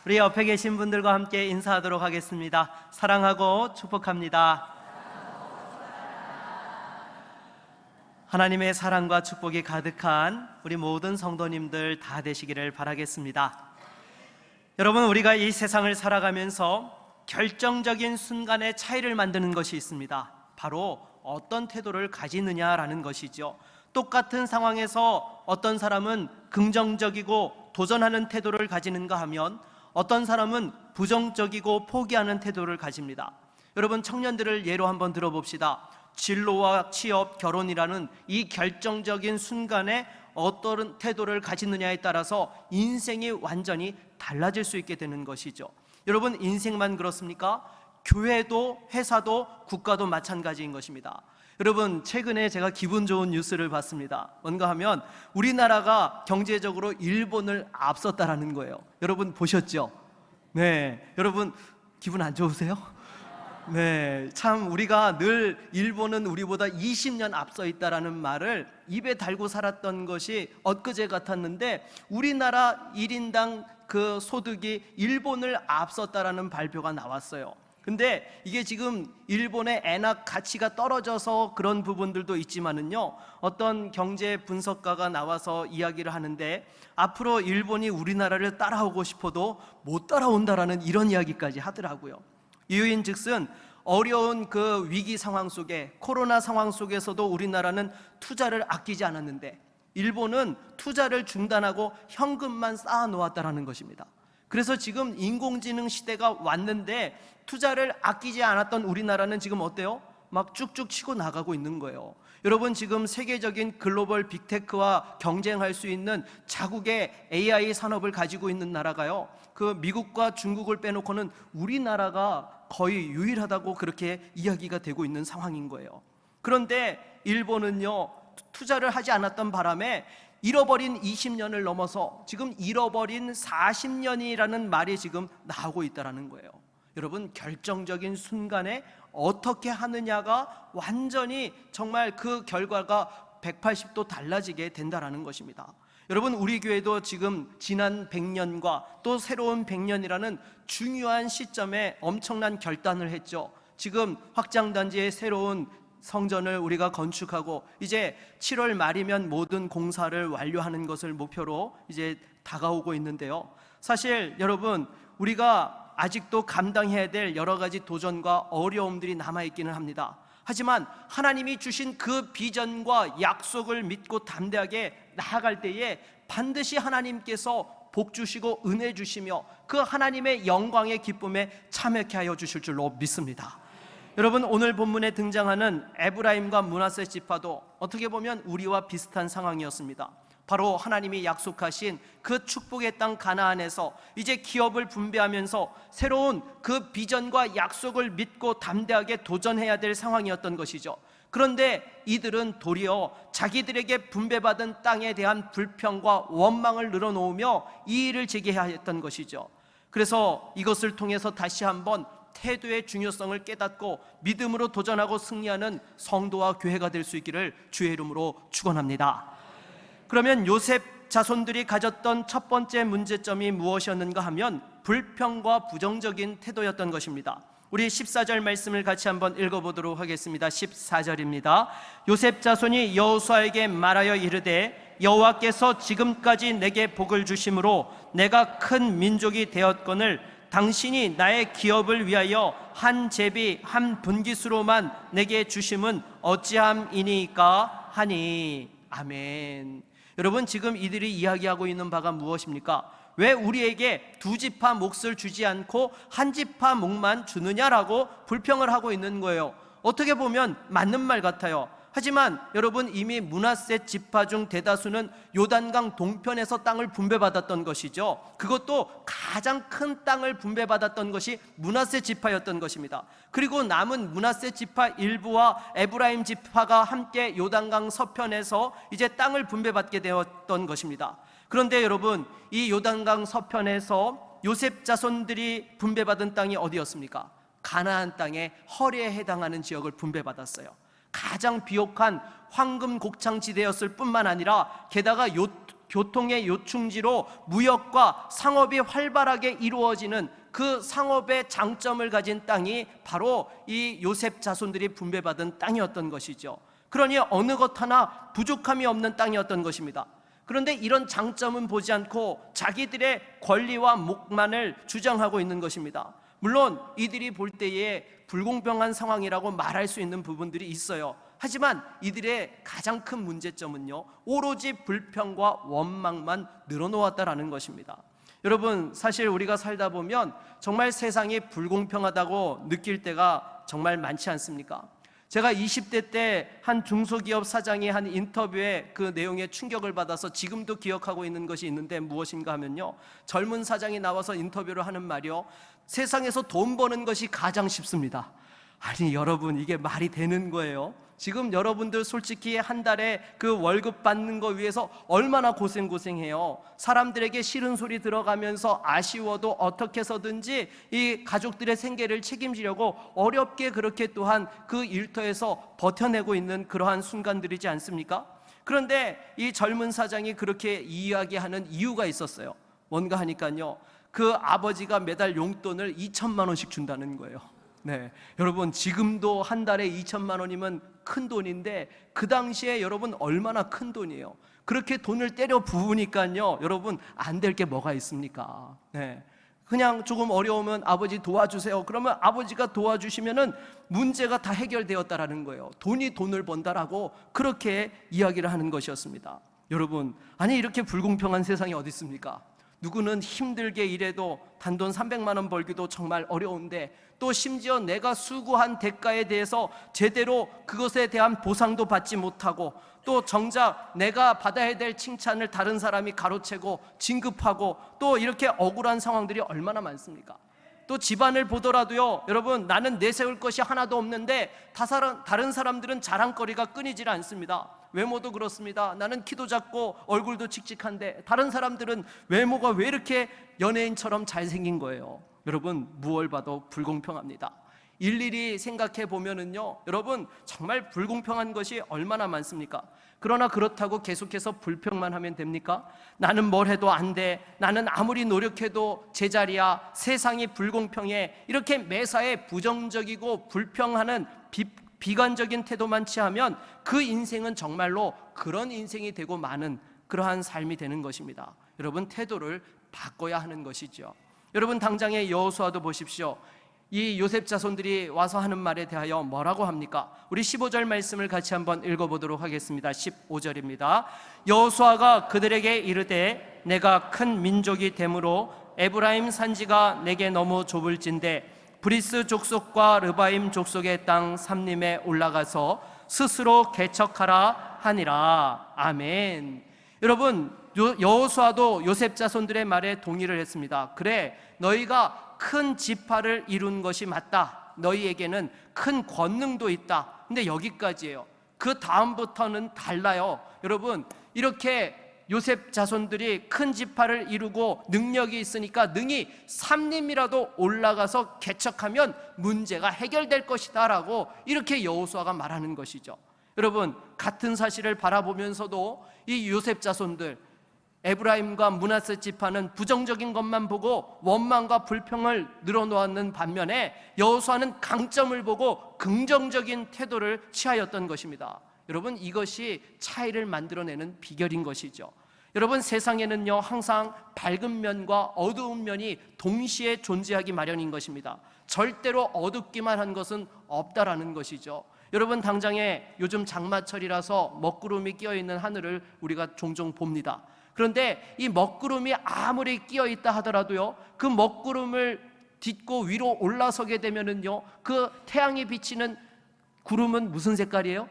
우리 옆에 계신 분들과 함께 인사하도록 하겠습니다. 사랑하고 축복합니다. 하나님의 사랑과 축복이 가득한 우리 모든 성도님들 다 되시기를 바라겠습니다. 여러분, 우리가 이 세상을 살아가면서 결정적인 순간에 차이를 만드는 것이 있습니다. 바로 어떤 태도를 가지느냐라는 것이죠. 똑같은 상황에서 어떤 사람은 긍정적이고 도전하는 태도를 가지는가 하면 어떤 사람은 부정적이고 포기하는 태도를 가집니다. 여러분, 청년들을 예로 한번 들어봅시다. 진로와 취업, 결혼이라는 이 결정적인 순간에 어떤 태도를 가지느냐에 따라서 인생이 완전히 달라질 수 있게 되는 것이죠. 여러분, 인생만 그렇습니까? 교회도 회사도 국가도 마찬가지인 것입니다. 여러분, 최근에 제가 기분 좋은 뉴스를 봤습니다. 뭔가 하면 우리나라가 경제적으로 일본을 앞섰다라는 거예요. 여러분 보셨죠? 네, 여러분 기분 안 좋으세요? 네, 참 우리가 늘 일본은 우리보다 20년 앞서 있다라는 말을 입에 달고 살았던 것이 엊그제 같았는데 우리나라 1인당 그 소득이 일본을 앞섰다라는 발표가 나왔어요. 근데 이게 지금 일본의 엔화 가치가 떨어져서 그런 부분들도 있지만은요, 어떤 경제 분석가가 나와서 이야기를 하는데 앞으로 일본이 우리나라를 따라오고 싶어도 못 따라온다라는 이런 이야기까지 하더라고요. 이유인즉슨 어려운 그 위기 상황 속에, 코로나 상황 속에서도 우리나라는 투자를 아끼지 않았는데 일본은 투자를 중단하고 현금만 쌓아 놓았다라는 것입니다. 그래서 지금 인공지능 시대가 왔는데 투자를 아끼지 않았던 우리나라는 지금 어때요? 막 쭉쭉 치고 나가고 있는 거예요. 여러분, 지금 세계적인 글로벌 빅테크와 경쟁할 수 있는 자국의 AI 산업을 가지고 있는 나라가요, 그 미국과 중국을 빼놓고는 우리나라가 거의 유일하다고 그렇게 이야기가 되고 있는 상황인 거예요. 그런데 일본은요, 투자를 하지 않았던 바람에 잃어버린 20년을 넘어서 지금 잃어버린 40년이라는 말이 지금 나오고 있다는 거예요. 여러분, 결정적인 순간에 어떻게 하느냐가 완전히 정말 그 결과가 180도 달라지게 된다는 것입니다. 여러분, 우리 교회도 지금 지난 100년과 또 새로운 100년이라는 중요한 시점에 엄청난 결단을 했죠. 지금 확장단지의 새로운 성전을 우리가 건축하고 이제 7월 말이면 모든 공사를 완료하는 것을 목표로 이제 다가오고 있는데요. 사실 여러분, 우리가 아직도 감당해야 될 여러 가지 도전과 어려움들이 남아있기는 합니다. 하지만 하나님이 주신 그 비전과 약속을 믿고 담대하게 나아갈 때에 반드시 하나님께서 복 주시고 은혜 주시며 그 하나님의 영광의 기쁨에 참여케 하여 주실 줄로 믿습니다. 여러분, 오늘 본문에 등장하는 에브라임과 므낫세 지파도 어떻게 보면 우리와 비슷한 상황이었습니다. 바로 하나님이 약속하신 그 축복의 땅 가나안에서 이제 기업을 분배하면서 새로운 그 비전과 약속을 믿고 담대하게 도전해야 될 상황이었던 것이죠. 그런데 이들은 도리어 자기들에게 분배받은 땅에 대한 불평과 원망을 늘어놓으며 이의를 제기해야 했던 것이죠. 그래서 이것을 통해서 다시 한번 태도의 중요성을 깨닫고 믿음으로 도전하고 승리하는 성도와 교회가 될 수 있기를 주의 이름으로 축원합니다. 그러면 요셉 자손들이 가졌던 첫 번째 문제점이 무엇이었는가 하면 불평과 부정적인 태도였던 것입니다. 우리 14절 말씀을 같이 한번 읽어보도록 하겠습니다. 14절입니다. 요셉 자손이 여호수아에게 말하여 이르되 여호와께서 지금까지 내게 복을 주심으로 내가 큰 민족이 되었거늘 당신이 나의 기업을 위하여 한 제비 한 분깃으로만 내게 주심은 어찌함이니까 하니. 아멘. 여러분, 지금 이들이 이야기하고 있는 바가 무엇입니까? 왜 우리에게 두 지파 몫을 주지 않고 한 지파 몫만 주느냐라고 불평을 하고 있는 거예요. 어떻게 보면 맞는 말 같아요. 하지만 여러분, 이미 므낫세 지파 중 대다수는 요단강 동편에서 땅을 분배받았던 것이죠. 그것도 가장 큰 땅을 분배받았던 것이 므낫세 지파였던 것입니다. 그리고 남은 므낫세 지파 일부와 에브라임 지파가 함께 요단강 서편에서 이제 땅을 분배받게 되었던 것입니다. 그런데 여러분, 이 요단강 서편에서 요셉 자손들이 분배받은 땅이 어디였습니까? 가나안 땅의 허리에 해당하는 지역을 분배받았어요. 가장 비옥한 황금 곡창 지대였을 뿐만 아니라 게다가 교통의 요충지로 무역과 상업이 활발하게 이루어지는 그 상업의 장점을 가진 땅이 바로 이 요셉 자손들이 분배받은 땅이었던 것이죠. 그러니 어느 것 하나 부족함이 없는 땅이었던 것입니다. 그런데 이런 장점은 보지 않고 자기들의 권리와 목만을 주장하고 있는 것입니다. 물론 이들이 볼 때에 불공평한 상황이라고 말할 수 있는 부분들이 있어요. 하지만 이들의 가장 큰 문제점은요, 오로지 불평과 원망만 늘어놓았다라는 것입니다. 여러분, 사실 우리가 살다 보면 정말 세상이 불공평하다고 느낄 때가 정말 많지 않습니까? 제가 20대 때 한 중소기업 사장이 한 인터뷰에 그 내용에 충격을 받아서 지금도 기억하고 있는 것이 있는데 무엇인가 하면요, 젊은 사장이 나와서 인터뷰를 하는 말이요, 세상에서 돈 버는 것이 가장 쉽습니다. 아니 여러분, 이게 말이 되는 거예요? 지금 여러분들 솔직히 한 달에 그 월급 받는 거 위해서 얼마나 고생해요. 사람들에게 싫은 소리 들어가면서 아쉬워도 어떻게 해서든지 이 가족들의 생계를 책임지려고 어렵게 그렇게 또한 그 일터에서 버텨내고 있는 그러한 순간들이지 않습니까? 그런데 이 젊은 사장이 그렇게 이야기하는 이유가 있었어요. 뭔가 하니까요, 그 아버지가 매달 용돈을 2천만 원씩 준다는 거예요. 네, 여러분, 지금도 한 달에 2천만 원이면 큰 돈인데 그 당시에 여러분 얼마나 큰 돈이에요. 그렇게 돈을 때려 부으니까요, 여러분, 안 될 게 뭐가 있습니까? 네, 그냥 조금 어려우면 아버지 도와주세요. 그러면 아버지가 도와주시면은 문제가 다 해결되었다라는 거예요. 돈이 돈을 번다라고 그렇게 이야기를 하는 것이었습니다. 여러분, 아니 이렇게 불공평한 세상이 어디 있습니까? 누구는 힘들게 일해도 단돈 300만 원 벌기도 정말 어려운데, 또 심지어 내가 수고한 대가에 대해서 제대로 그것에 대한 보상도 받지 못하고, 또 정작 내가 받아야 될 칭찬을 다른 사람이 가로채고 진급하고, 또 이렇게 억울한 상황들이 얼마나 많습니까? 또 집안을 보더라도요, 여러분, 나는 내세울 것이 하나도 없는데 다른 사람들은 자랑거리가 끊이질 않습니다. 외모도 그렇습니다. 나는 키도 작고 얼굴도 칙칙한데 다른 사람들은 외모가 왜 이렇게 연예인처럼 잘생긴 거예요? 여러분, 무얼 봐도 불공평합니다. 일일이 생각해 보면은요, 여러분, 정말 불공평한 것이 얼마나 많습니까? 그러나 그렇다고 계속해서 불평만 하면 됩니까? 나는 뭘 해도 안 돼, 나는 아무리 노력해도 제자리야, 세상이 불공평해, 이렇게 매사에 부정적이고 불평하는 비관적인 태도만 취하면 그 인생은 정말로 그런 인생이 되고 마는 그러한 삶이 되는 것입니다. 여러분, 태도를 바꿔야 하는 것이죠. 여러분, 당장의 여호수아도 보십시오. 이 요셉 자손들이 와서 하는 말에 대하여 뭐라고 합니까? 우리 15절 말씀을 같이 한번 읽어보도록 하겠습니다. 15절입니다. 여호수아가 그들에게 이르되 내가 큰 민족이 되므로 에브라임 산지가 내게 너무 좁을진대 브리스 족속과 르바임 족속의 땅 삼림에 올라가서 스스로 개척하라 하니라. 아멘. 여러분, 여호수아도 요셉 자손들의 말에 동의를 했습니다. 그래, 너희가 큰 지파를 이룬 것이 맞다. 너희에게는 큰 권능도 있다. 근데 여기까지예요. 그 다음부터는 달라요. 여러분, 이렇게 요셉 자손들이 큰 지파를 이루고 능력이 있으니까 능히 삼림이라도 올라가서 개척하면 문제가 해결될 것이다 라고 이렇게 여호수아가 말하는 것이죠. 여러분, 같은 사실을 바라보면서도 이 요셉 자손들, 에브라임과 므낫세 지파는 부정적인 것만 보고 원망과 불평을 늘어놓는 반면에 여호수아는 강점을 보고 긍정적인 태도를 취하였던 것입니다. 여러분, 이것이 차이를 만들어내는 비결인 것이죠. 여러분, 세상에는요, 항상 밝은 면과 어두운 면이 동시에 존재하기 마련인 것입니다. 절대로 어둡기만 한 것은 없다라는 것이죠. 여러분, 당장에 요즘 장마철이라서 먹구름이 끼어있는 하늘을 우리가 종종 봅니다. 그런데 이 먹구름이 아무리 끼어있다 하더라도요, 그 먹구름을 딛고 위로 올라서게 되면은요, 그 태양이 비치는 구름은 무슨 색깔이에요?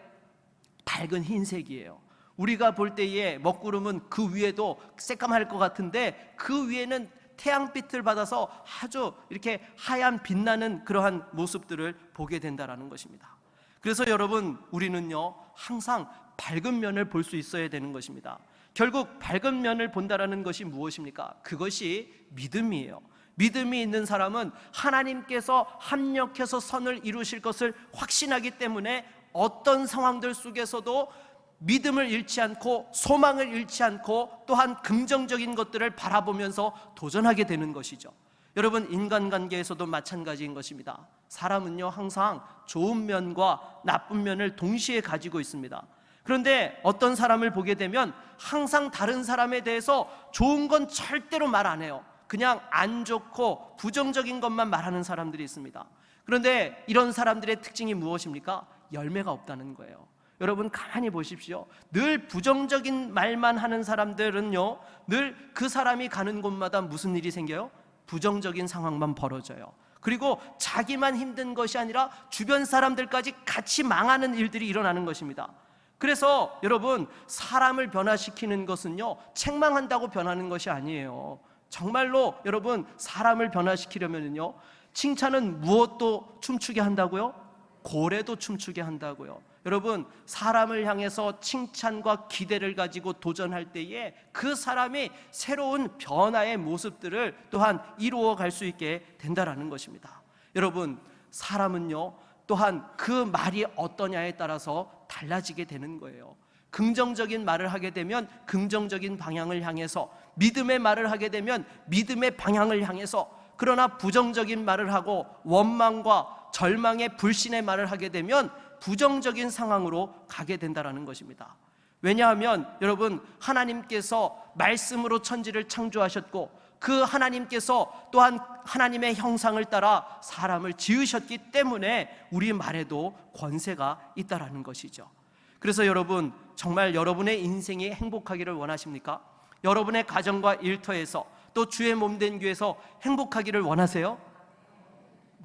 밝은 흰색이에요. 우리가 볼 때에 먹구름은 그 위에도 새까맣을 것 같은데 그 위에는 태양빛을 받아서 아주 이렇게 하얀 빛나는 그러한 모습들을 보게 된다는 것입니다. 그래서 여러분, 우리는요, 항상 밝은 면을 볼 수 있어야 되는 것입니다. 결국 밝은 면을 본다라는 것이 무엇입니까? 그것이 믿음이에요. 믿음이 있는 사람은 하나님께서 합력해서 선을 이루실 것을 확신하기 때문에 어떤 상황들 속에서도 믿음을 잃지 않고 소망을 잃지 않고 또한 긍정적인 것들을 바라보면서 도전하게 되는 것이죠. 여러분, 인간관계에서도 마찬가지인 것입니다. 사람은요, 항상 좋은 면과 나쁜 면을 동시에 가지고 있습니다. 그런데 어떤 사람을 보게 되면 항상 다른 사람에 대해서 좋은 건 절대로 말 안 해요. 그냥 안 좋고 부정적인 것만 말하는 사람들이 있습니다. 그런데 이런 사람들의 특징이 무엇입니까? 열매가 없다는 거예요. 여러분, 가만히 보십시오. 늘 부정적인 말만 하는 사람들은요, 늘 그 사람이 가는 곳마다 무슨 일이 생겨요? 부정적인 상황만 벌어져요. 그리고 자기만 힘든 것이 아니라 주변 사람들까지 같이 망하는 일들이 일어나는 것입니다. 그래서 여러분, 사람을 변화시키는 것은요, 책망한다고 변하는 것이 아니에요. 정말로 여러분, 사람을 변화시키려면요, 칭찬은 무엇도 춤추게 한다고요? 고래도 춤추게 한다고요. 여러분, 사람을 향해서 칭찬과 기대를 가지고 도전할 때에 그 사람이 새로운 변화의 모습들을 또한 이루어 갈 수 있게 된다라는 것입니다. 여러분, 사람은요, 또한 그 말이 어떠냐에 따라서 달라지게 되는 거예요. 긍정적인 말을 하게 되면 긍정적인 방향을 향해서, 믿음의 말을 하게 되면 믿음의 방향을 향해서, 그러나 부정적인 말을 하고 원망과 절망의 불신의 말을 하게 되면 부정적인 상황으로 가게 된다는 것입니다. 왜냐하면 여러분, 하나님께서 말씀으로 천지를 창조하셨고 그 하나님께서 또한 하나님의 형상을 따라 사람을 지으셨기 때문에 우리 말에도 권세가 있다라는 것이죠. 그래서 여러분, 정말 여러분의 인생이 행복하기를 원하십니까? 여러분의 가정과 일터에서 또 주의 몸된 교회에서 행복하기를 원하세요?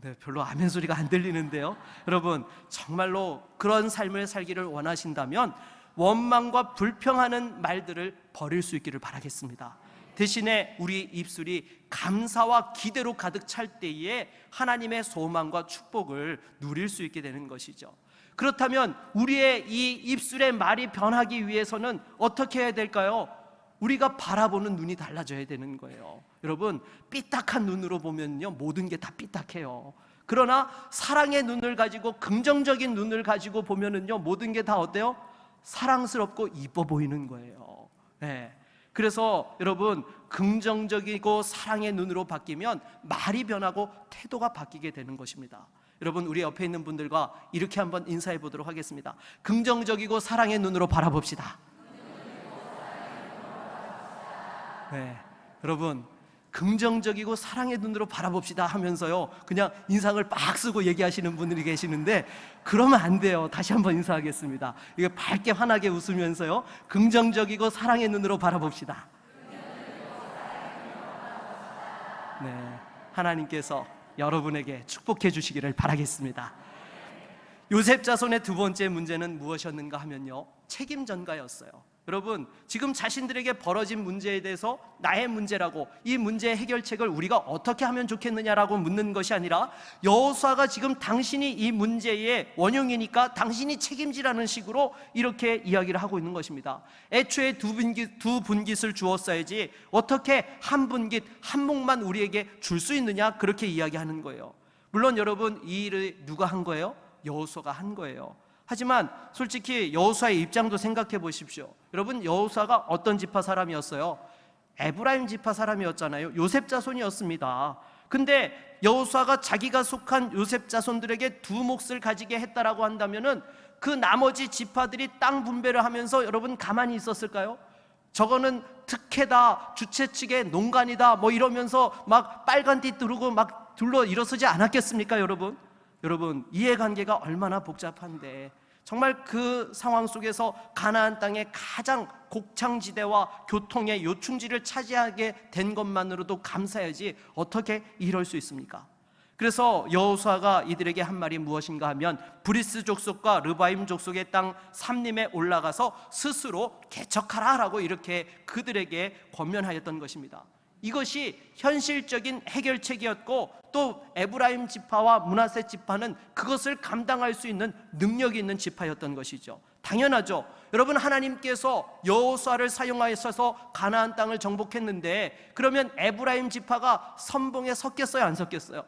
네, 별로 아멘 소리가 안 들리는데요. 여러분, 정말로 그런 삶을 살기를 원하신다면 원망과 불평하는 말들을 버릴 수 있기를 바라겠습니다. 대신에 우리 입술이 감사와 기대로 가득 찰 때에 하나님의 소망과 축복을 누릴 수 있게 되는 것이죠. 그렇다면 우리의 이 입술의 말이 변하기 위해서는 어떻게 해야 될까요? 우리가 바라보는 눈이 달라져야 되는 거예요. 여러분, 삐딱한 눈으로 보면요, 모든 게 다 삐딱해요. 그러나 사랑의 눈을 가지고, 긍정적인 눈을 가지고 보면은요, 모든 게 다 어때요? 사랑스럽고 이뻐 보이는 거예요. 네. 그래서 여러분, 긍정적이고 사랑의 눈으로 바뀌면 말이 변하고 태도가 바뀌게 되는 것입니다. 여러분, 우리 옆에 있는 분들과 이렇게 한번 인사해 보도록 하겠습니다. 긍정적이고 사랑의 눈으로 바라봅시다. 네, 여러분, 긍정적이고 사랑의 눈으로 바라봅시다 하면서요, 그냥 인상을 빡 쓰고 얘기하시는 분들이 계시는데 그러면 안 돼요. 다시 한번 인사하겠습니다. 이게 밝게 환하게 웃으면서요, 긍정적이고 사랑의 눈으로 바라봅시다. 네, 하나님께서 여러분에게 축복해 주시기를 바라겠습니다. 요셉 자손의 두 번째 문제는 무엇이었는가 하면요, 책임 전가였어요. 여러분, 지금 자신들에게 벌어진 문제에 대해서 나의 문제라고, 이 문제의 해결책을 우리가 어떻게 하면 좋겠느냐라고 묻는 것이 아니라 여호수아가 지금 당신이 이 문제의 원흉이니까 당신이 책임지라는 식으로 이렇게 이야기를 하고 있는 것입니다. 애초에 두 분깃을 주었어야지 어떻게 한 분깃 한 몫만 우리에게 줄 수 있느냐, 그렇게 이야기하는 거예요. 물론 여러분, 이 일을 누가 한 거예요? 여호수아가 한 거예요. 하지만 솔직히 여호수아의 입장도 생각해 보십시오. 여러분, 여호수아가 어떤 지파 사람이었어요? 에브라임 지파 사람이었잖아요. 요셉 자손이었습니다. 근데 여호수아가 자기가 속한 요셉 자손들에게 두 몫을 가지게 했다라고 한다면은 그 나머지 지파들이 땅 분배를 하면서 여러분 가만히 있었을까요? 저거는 특혜다, 주최 측의 농간이다, 뭐 이러면서 막 빨간띠 두르고 막 둘러 일어서지 않았겠습니까, 여러분? 여러분, 이해관계가 얼마나 복잡한데 정말 그 상황 속에서 가나안 땅의 가장 곡창지대와 교통의 요충지를 차지하게 된 것만으로도 감사해야지 어떻게 이럴 수 있습니까? 그래서 여호수아가 이들에게 한 말이 무엇인가 하면 브리스 족속과 르바임 족속의 땅 삼림에 올라가서 스스로 개척하라라고 이렇게 그들에게 권면하였던 것입니다. 이것이 현실적인 해결책이었고 또 에브라임 지파와 므낫세 지파는 그것을 감당할 수 있는 능력이 있는 지파였던 것이죠. 당연하죠. 여러분, 하나님께서 여호수아를 사용하셔서 가나안 땅을 정복했는데 그러면 에브라임 지파가 선봉에 섰겠어요, 안 섰겠어요?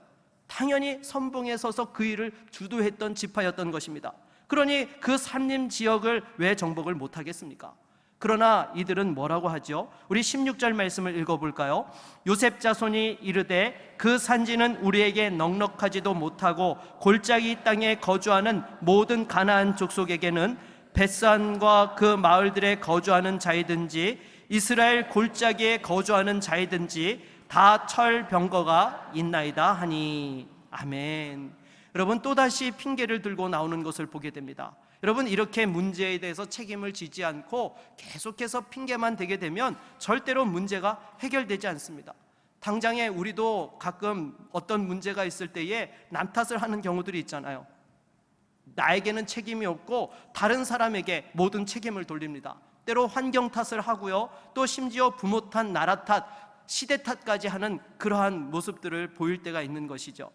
당연히 선봉에 서서 그 일을 주도했던 지파였던 것입니다. 그러니 그 산림 지역을 왜 정복을 못하겠습니까? 그러나 이들은 뭐라고 하죠? 우리 16절 말씀을 읽어볼까요? 요셉 자손이 이르되 그 산지는 우리에게 넉넉하지도 못하고 골짜기 이 땅에 거주하는 모든 가나안 족속에게는 벳산과 그 마을들에 거주하는 자이든지 이스라엘 골짜기에 거주하는 자이든지 다 철병거가 있나이다 하니. 아멘. 여러분, 또다시 핑계를 들고 나오는 것을 보게 됩니다. 여러분, 이렇게 문제에 대해서 책임을 지지 않고 계속해서 핑계만 대게 되면 절대로 문제가 해결되지 않습니다. 당장에 우리도 가끔 어떤 문제가 있을 때에 남 탓을 하는 경우들이 있잖아요. 나에게는 책임이 없고 다른 사람에게 모든 책임을 돌립니다. 때로 환경 탓을 하고요, 또 심지어 부모 탓, 나라 탓, 시대 탓까지 하는 그러한 모습들을 보일 때가 있는 것이죠.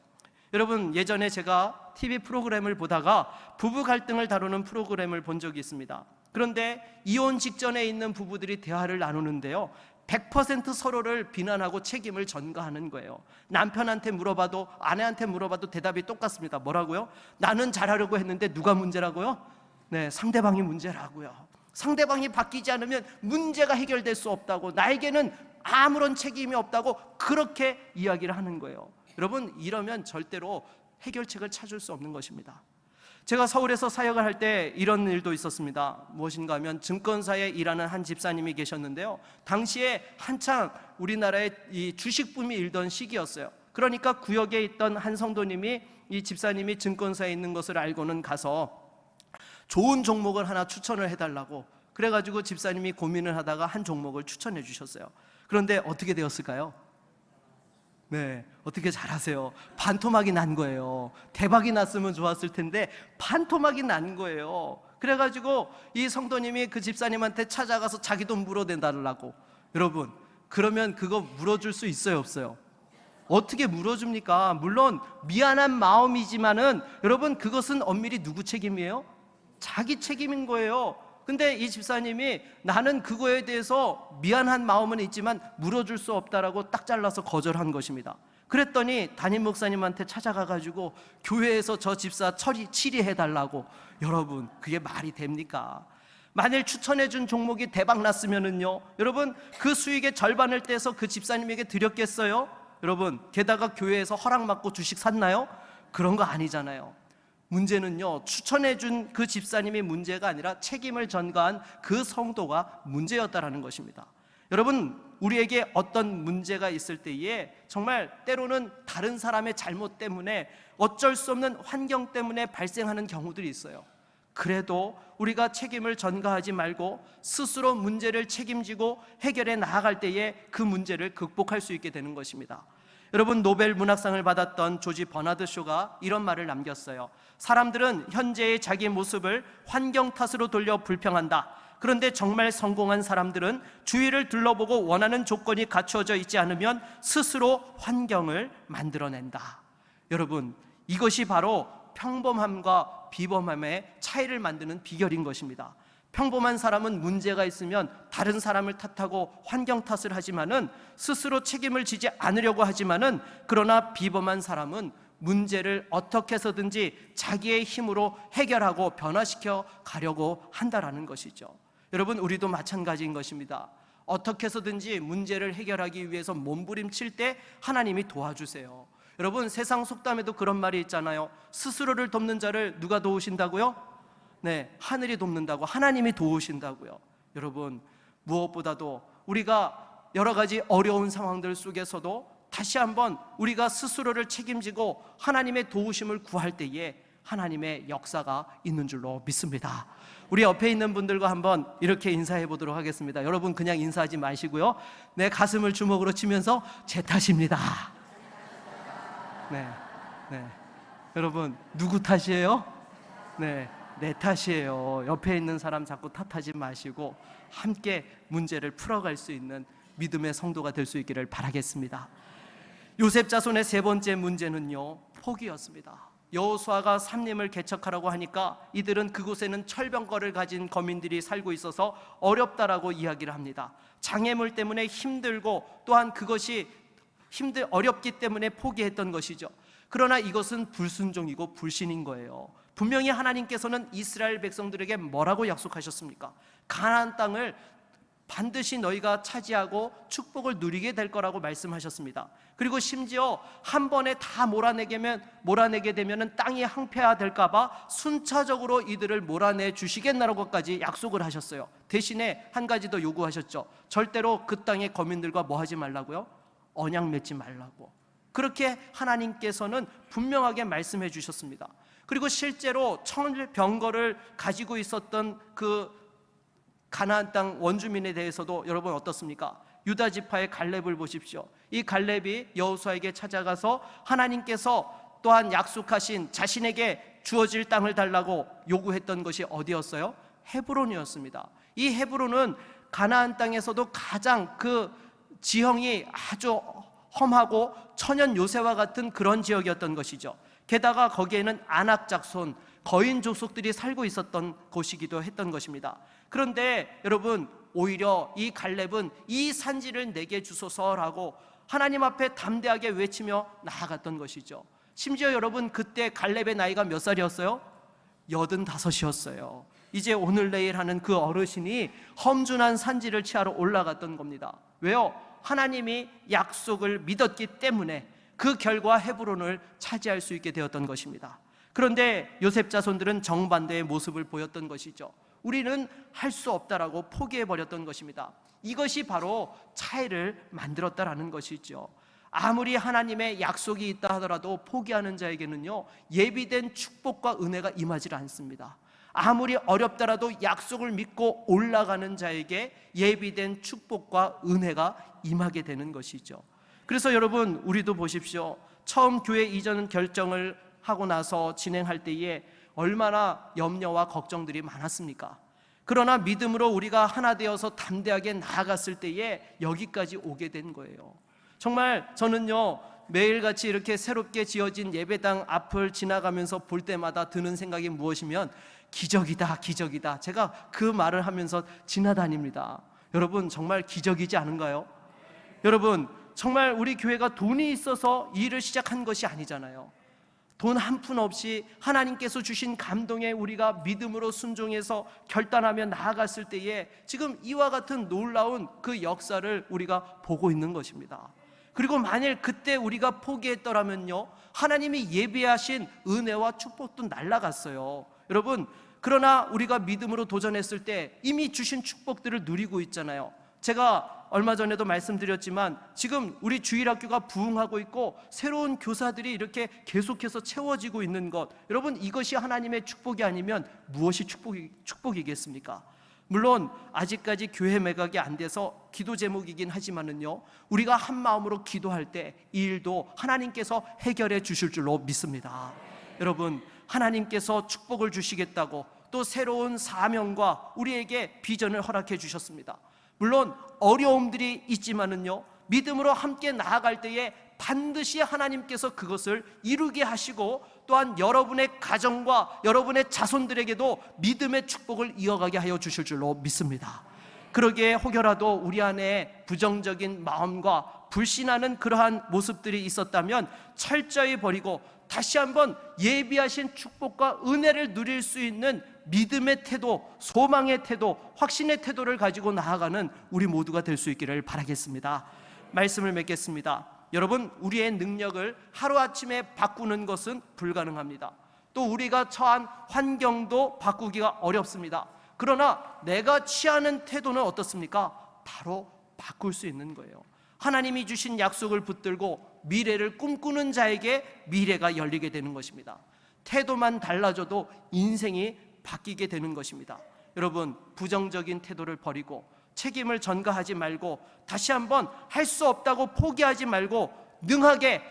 여러분, 예전에 제가 TV 프로그램을 보다가 부부 갈등을 다루는 프로그램을 본 적이 있습니다. 그런데 이혼 직전에 있는 부부들이 대화를 나누는데요, 100% 서로를 비난하고 책임을 전가하는 거예요. 남편한테 물어봐도 아내한테 물어봐도 대답이 똑같습니다. 뭐라고요? 나는 잘하려고 했는데 누가 문제라고요? 네, 상대방이 문제라고요. 상대방이 바뀌지 않으면 문제가 해결될 수 없다고, 나에게는 아무런 책임이 없다고 그렇게 이야기를 하는 거예요. 여러분, 이러면 절대로 해결책을 찾을 수 없는 것입니다. 제가 서울에서 사역을 할 때 이런 일도 있었습니다. 무엇인가 하면 증권사에 일하는 한 집사님이 계셨는데요, 당시에 한창 우리나라의 이 주식붐이 일던 시기였어요. 그러니까 구역에 있던 한 성도님이 이 집사님이 증권사에 있는 것을 알고는 가서 좋은 종목을 하나 추천을 해달라고, 그래가지고 집사님이 고민을 하다가 한 종목을 추천해 주셨어요. 그런데 어떻게 되었을까요? 네, 어떻게 잘하세요? 반토막이 난 거예요. 대박이 났으면 좋았을 텐데 반토막이 난 거예요. 그래가지고 이 성도님이 그 집사님한테 찾아가서 자기 돈 물어내달라고. 여러분, 그러면 그거 물어줄 수 있어요, 없어요? 어떻게 물어줍니까? 물론 미안한 마음이지만은 여러분, 그것은 엄밀히 누구 책임이에요? 자기 책임인 거예요. 근데 이 집사님이 나는 그거에 대해서 미안한 마음은 있지만 물어줄 수 없다라고 딱 잘라서 거절한 것입니다. 그랬더니 담임 목사님한테 찾아가가지고 교회에서 저 집사 치리해달라고. 여러분, 그게 말이 됩니까? 만일 추천해준 종목이 대박 났으면은요, 여러분, 그 수익의 절반을 떼서 그 집사님에게 드렸겠어요? 여러분, 게다가 교회에서 허락받고 주식 샀나요? 그런 거 아니잖아요. 문제는요, 추천해준 그 집사님이 문제가 아니라 책임을 전가한 그 성도가 문제였다라는 것입니다. 여러분, 우리에게 어떤 문제가 있을 때에 정말 때로는 다른 사람의 잘못 때문에, 어쩔 수 없는 환경 때문에 발생하는 경우들이 있어요. 그래도 우리가 책임을 전가하지 말고 스스로 문제를 책임지고 해결해 나아갈 때에 그 문제를 극복할 수 있게 되는 것입니다. 여러분, 노벨 문학상을 받았던 조지 버나드 쇼가 이런 말을 남겼어요. 사람들은 현재의 자기 모습을 환경 탓으로 돌려 불평한다. 그런데 정말 성공한 사람들은 주위를 둘러보고 원하는 조건이 갖추어져 있지 않으면 스스로 환경을 만들어낸다. 여러분, 이것이 바로 평범함과 비범함의 차이를 만드는 비결인 것입니다. 평범한 사람은 문제가 있으면 다른 사람을 탓하고 환경 탓을 하지만은, 스스로 책임을 지지 않으려고 하지만은, 그러나 비범한 사람은 문제를 어떻게 해서든지 자기의 힘으로 해결하고 변화시켜 가려고 한다라는 것이죠. 여러분, 우리도 마찬가지인 것입니다. 어떻게 해서든지 문제를 해결하기 위해서 몸부림칠 때 하나님이 도와주세요. 여러분, 세상 속담에도 그런 말이 있잖아요. 스스로를 돕는 자를 누가 도우신다고요? 네, 하늘이 돕는다고, 하나님이 도우신다고요. 여러분, 무엇보다도 우리가 여러 가지 어려운 상황들 속에서도 다시 한번 우리가 스스로를 책임지고 하나님의 도우심을 구할 때에 하나님의 역사가 있는 줄로 믿습니다. 우리 옆에 있는 분들과 한번 이렇게 인사해 보도록 하겠습니다. 여러분, 그냥 인사하지 마시고요, 내 가슴을 주먹으로 치면서 제 탓입니다. 네. 여러분, 누구 탓이에요? 네, 내 탓이에요. 옆에 있는 사람 자꾸 탓하지 마시고 함께 문제를 풀어갈 수 있는 믿음의 성도가 될 수 있기를 바라겠습니다. 요셉 자손의 세 번째 문제는요, 포기였습니다. 여호수아가 산림을 개척하라고 하니까 이들은 그곳에는 철병거를 가진 거민들이 살고 있어서 어렵다라고 이야기를 합니다. 장애물 때문에 힘들고 또한 그것이 어렵기 때문에 포기했던 것이죠. 그러나 이것은 불순종이고 불신인 거예요. 분명히 하나님께서는 이스라엘 백성들에게 뭐라고 약속하셨습니까? 가나안 땅을 반드시 너희가 차지하고 축복을 누리게 될 거라고 말씀하셨습니다. 그리고 심지어 한 번에 다 몰아내게 되면 땅이 황폐화될까 봐 순차적으로 이들을 몰아내 주시겠나라고까지 약속을 하셨어요. 대신에 한 가지 더 요구하셨죠. 절대로 그 땅의 거민들과 뭐 하지 말라고요? 언약 맺지 말라고. 그렇게 하나님께서는 분명하게 말씀해 주셨습니다. 그리고 실제로 청일병거를 가지고 있었던 그 가나안 땅 원주민에 대해서도 여러분 어떻습니까? 유다 지파의 갈렙을 보십시오. 이 갈렙이 여호수아에게 찾아가서 하나님께서 또한 약속하신 자신에게 주어질 땅을 달라고 요구했던 것이 어디였어요? 헤브론이었습니다. 이 헤브론은 가나안 땅에서도 가장 그 지형이 아주 험하고 천연 요새와 같은 그런 지역이었던 것이죠. 게다가 거기에는 아낙 작손, 거인 족속들이 살고 있었던 곳이기도 했던 것입니다. 그런데 여러분, 오히려 이 갈렙은 이 산지를 내게 주소서라고 하나님 앞에 담대하게 외치며 나아갔던 것이죠. 심지어 여러분, 그때 갈렙의 나이가 몇 살이었어요? 85이었어요. 이제 오늘 내일 하는 그 어르신이 험준한 산지를 치하러 올라갔던 겁니다. 왜요? 하나님이 약속을 믿었기 때문에 그 결과 헤브론을 차지할 수 있게 되었던 것입니다. 그런데 요셉 자손들은 정반대의 모습을 보였던 것이죠. 우리는 할 수 없다라고 포기해버렸던 것입니다. 이것이 바로 차이를 만들었다라는 것이죠. 아무리 하나님의 약속이 있다 하더라도 포기하는 자에게는요, 예비된 축복과 은혜가 임하지 않습니다. 아무리 어렵더라도 약속을 믿고 올라가는 자에게 예비된 축복과 은혜가 임하게 되는 것이죠. 그래서 여러분, 우리도 보십시오. 처음 교회 이전 결정을 하고 나서 진행할 때에 얼마나 염려와 걱정들이 많았습니까? 그러나 믿음으로 우리가 하나 되어서 담대하게 나아갔을 때에 여기까지 오게 된 거예요. 정말 저는요, 매일같이 이렇게 새롭게 지어진 예배당 앞을 지나가면서 볼 때마다 드는 생각이 무엇이면 기적이다, 기적이다. 제가 그 말을 하면서 지나다닙니다. 여러분, 정말 기적이지 않은가요? 여러분, 정말 우리 교회가 돈이 있어서 이 일을 시작한 것이 아니잖아요. 돈 한 푼 없이 하나님께서 주신 감동에 우리가 믿음으로 순종해서 결단하며 나아갔을 때에 지금 이와 같은 놀라운 그 역사를 우리가 보고 있는 것입니다. 그리고 만일 그때 우리가 포기했더라면요, 하나님이 예비하신 은혜와 축복도 날아갔어요. 여러분, 그러나 우리가 믿음으로 도전했을 때 이미 주신 축복들을 누리고 있잖아요. 제가 얼마 전에도 말씀드렸지만 지금 우리 주일학교가 부흥하고 있고 새로운 교사들이 이렇게 계속해서 채워지고 있는 것, 여러분, 이것이 하나님의 축복이 아니면 무엇이 축복이겠습니까? 물론 아직까지 교회 매각이 안 돼서 기도 제목이긴 하지만은요, 우리가 한 마음으로 기도할 때 이 일도 하나님께서 해결해 주실 줄로 믿습니다. 여러분, 하나님께서 축복을 주시겠다고 또 새로운 사명과 우리에게 비전을 허락해 주셨습니다. 물론 어려움들이 있지만은요, 믿음으로 함께 나아갈 때에 반드시 하나님께서 그것을 이루게 하시고 또한 여러분의 가정과 여러분의 자손들에게도 믿음의 축복을 이어가게 하여 주실 줄로 믿습니다. 그러기에 혹여라도 우리 안에 부정적인 마음과 불신하는 그러한 모습들이 있었다면 철저히 버리고 다시 한번 예비하신 축복과 은혜를 누릴 수 있는 믿음의 태도, 소망의 태도, 확신의 태도를 가지고 나아가는 우리 모두가 될 수 있기를 바라겠습니다. 말씀을 맺겠습니다. 여러분, 우리의 능력을 하루아침에 바꾸는 것은 불가능합니다. 또 우리가 처한 환경도 바꾸기가 어렵습니다. 그러나 내가 취하는 태도는 어떻습니까? 바로 바꿀 수 있는 거예요. 하나님이 주신 약속을 붙들고 미래를 꿈꾸는 자에게 미래가 열리게 되는 것입니다. 태도만 달라져도 인생이 바뀌게 되는 것입니다. 여러분, 부정적인 태도를 버리고 책임을 전가하지 말고 다시 한번 할 수 없다고 포기하지 말고 능하게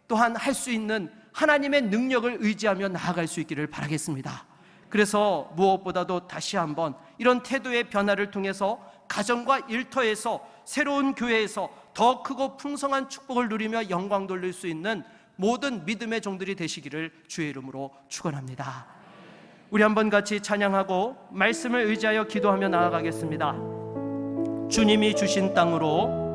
또한 할 수 있는 하나님의 능력을 의지하며 나아갈 수 있기를 바라겠습니다. 그래서 무엇보다도 다시 한번 이런 태도의 변화를 통해서 가정과 일터에서 새로운 교회에서 더 크고 풍성한 축복을 누리며 영광 돌릴 수 있는 모든 믿음의 종들이 되시기를 주의 이름으로 축원합니다. 우리 한번 같이 찬양하고 말씀을 의지하여 기도하며 나아가겠습니다. 주님이 주신 땅으로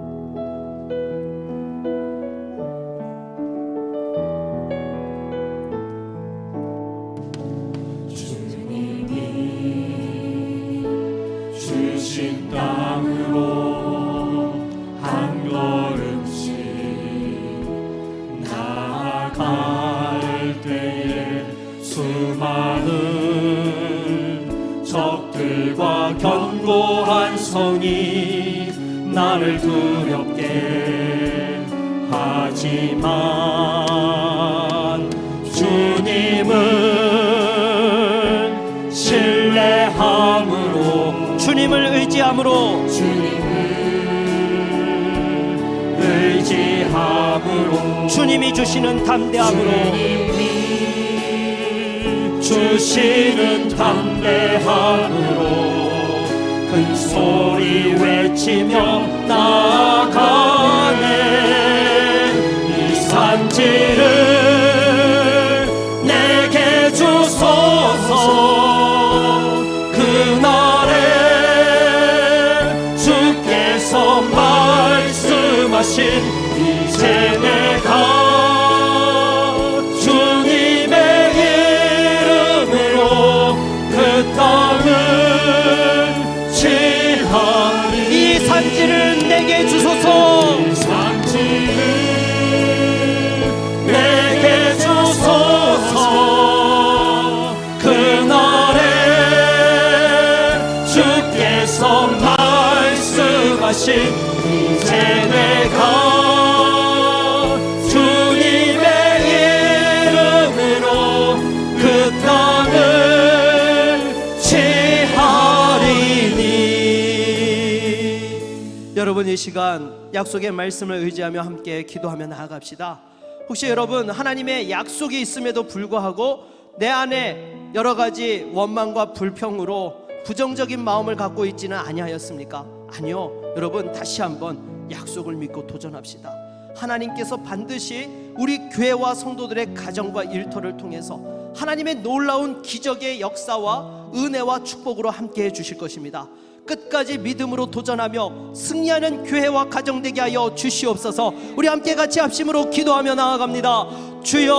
수많은 적들과 견고한 성이 나를 두렵게 하지만 주님을 신뢰함으로, 주님을 의지함으로, 의지함으로, 주님이 주시는 담대함으로, 주시는 담대함으로 큰 소리 외치며 나아가네. 이 산지를 내게 주소서. 그날에 주께서 말씀하신 이제 내가 이 산지를 내게 주소서. 이 산지를 내게 주소서. 그날에 주께서 말씀하신 이제 내가 주님의 이름으로 그 땅을 여러분, 이 시간 약속의 말씀을 의지하며 함께 기도하며 나아갑시다. 혹시 여러분 하나님의 약속이 있음에도 불구하고 내 안에 여러 가지 원망과 불평으로 부정적인 마음을 갖고 있지는 아니하였습니까? 아니요. 여러분, 다시 한번 약속을 믿고 도전합시다. 하나님께서 반드시 우리 교회와 성도들의 가정과 일터를 통해서 하나님의 놀라운 기적의 역사와 은혜와 축복으로 함께 해주실 것입니다. 끝까지 믿음으로 도전하며 승리하는 교회와 가정 되게 하여 주시옵소서. 우리 함께 같이 합심으로 기도하며 나아갑니다. 주여,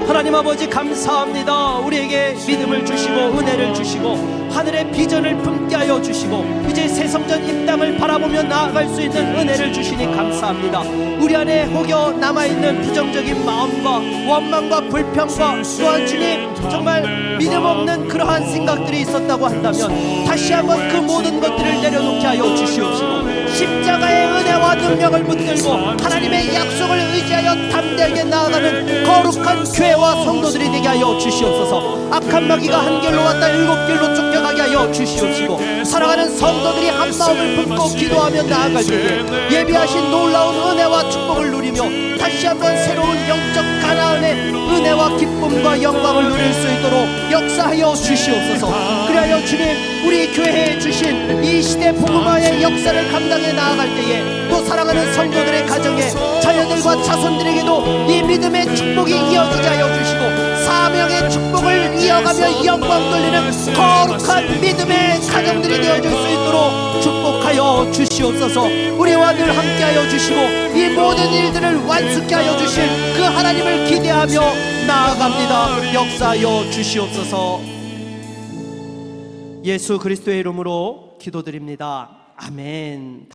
하나님 아버지 감사합니다. 우리에게 믿음을 주시고 은혜를 주시고 하늘의 비전을 품게 하여 주시고 이제 새 성전 이 땅을 바라보며 나아갈 수 있는 은혜를 주시니 감사합니다. 우리 안에 혹여 남아있는 부정적인 마음과 원망과 불평과 또한 주님 정말 믿음 없는 그러한 생각들이 있었다고 한다면 다시 한번 그 모든 것들을 내려놓게 하여 주시옵시고 십자가의 은혜와 능력을 붙들고 하나님의 약속을 의지하여 담대하게 나아가는 거룩한 교회와 성도들이 되게 하여 주시옵소서. 악한 마귀가 한 길로 왔다 일곱 길로 쫓겨가게 하여 주시옵시고 살아가는 성도들이 한 마음을 품고 기도하며 나아갈 때에 예비하신 놀라운 은혜와 축복을 누리며 다시 한번 새로운 영적 가나안의 은혜와 기쁨과 영광을 누릴 수 있도록 역사하여 주시옵소서. 그리하여 주님, 우리 교회에 주신 이 시대 복음화의 역사를 감당해 나아갈 때에 또 사랑하는 성도들의 가정에 자녀들과 자손들에게도 이 믿음의 축복이 이어지게 하여 주시고 사명의 축복을 이어가며 영광 돌리는 거룩한 믿음의 가정들이 되어줄 수 있도록 축복하여 주시옵소서. 우리와 늘 함께하여 주시고 이 모든 일들을 완수케 하여 주실 그 하나님을 기대하며 나아갑니다. 역사하여 주시옵소서. 예수 그리스도의 이름으로 기도드립니다. 아멘.